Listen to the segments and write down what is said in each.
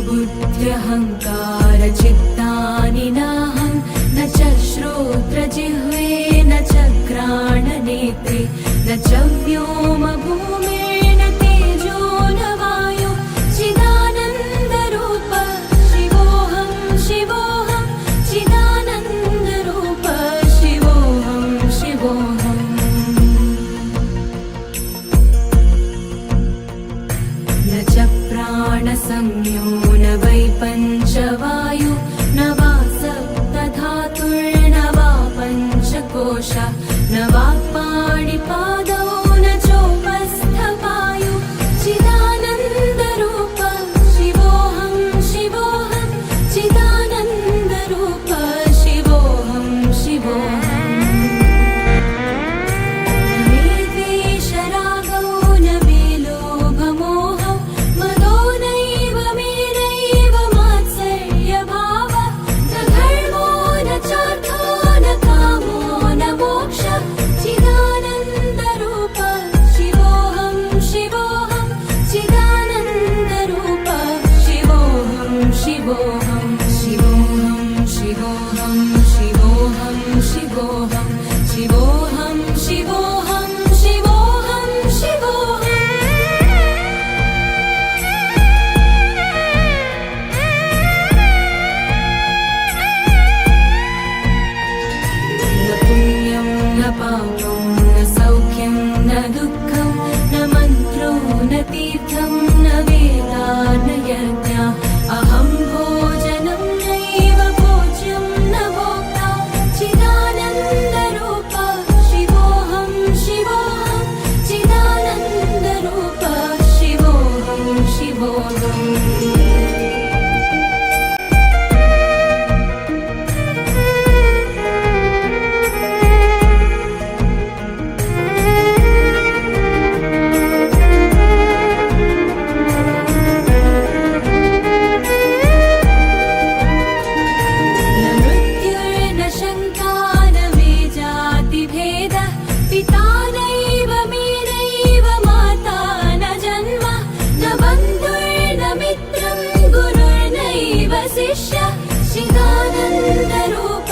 बुद्ध्यहङ्कारचित्तानि नाहं न च श्रोत्रजिह्वे न च घ्राणनेत्रे न च व्योमभूमिर्न तेजो न वायु चिदानन्दरूप शिवोऽहं शिवोऽहं चिदानन्दरूप शिवोऽहं शिवोऽहम् न च प्राणसंज्ञो न वै पञ्चवायु न वा सप्तधातुर्न वा पञ्चकोश न वा पाणिपादौ न चोपस्थपायु चिदानन्दरूप शिवोऽहं शिवोऽहं चिदानन्दरूप शिवोऽहं शिवोऽहम् न मे द्वेषरागौ न मे लोभमोहौ मदो नैव मे नैव मात्सर्यभावः न धर्मो न चार्थो न कामो न मोक्षः चिदानन्दरूप शिवोऽहं शिवोऽहं चिदानन्दरूप शिवोऽहं शिवोऽहं शिवोऽहं शिवोऽहं शिवोऽहं शिवोऽहं शिवोऽहं शिवोऽहं शिवोऽहं न पुण्यं न पापं न सौख्यं न दुःखं न मन्त्रो न तीर्थं न वेदा न यज्ञा अहं भोजनं नैव भोज्यं न भोक्ता चिदानन्दरूप शिवोऽहं शिवोऽहं चिदानन्दरूप शिवोऽहं शिवोऽहम् न मृत्युर्न शङ्का न मे जातिभेदः पिता नैव मे नैव माता न जन्म न बन्धुर्न मित्रं गुरुर्नैव शिष्यः चिदानन्दरूप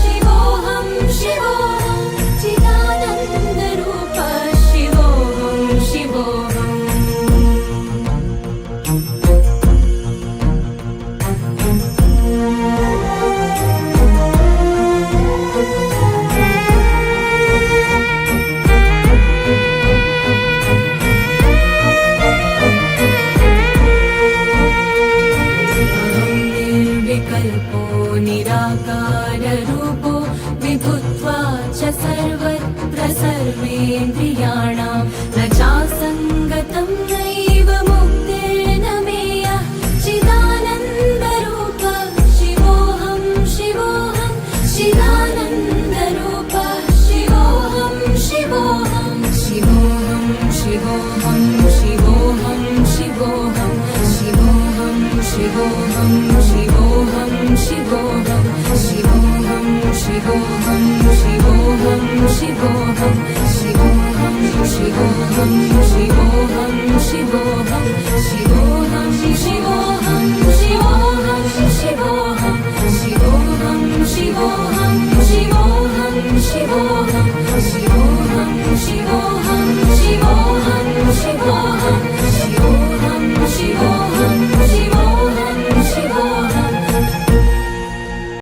शिवोऽहं शिवोऽहं चिदानन्दरूप शिवोऽहं शिवोऽहम् अहं निर्विकल्पो निराकाररूपो विभुत्वा च सर्वत्र सर्वेन्द्रियाणां न चासङ्गतं नैव मुक्तिर्न मेयः चिदानन्दरूप शिवोऽहं शिवोऽहं चिदानन्दरूप शिवोऽहं शिवोऽहं शिवोऽहं शिवोऽहं शिवोऽहं शिवोऽहं शिवोऽहं शिवोऽहं शिवोऽहं शिवोऽहं शिवोऽहं शिवोऽहं शिवोऽहं शिवोऽहं शिवोऽहं शिवोऽहं शिवोऽहं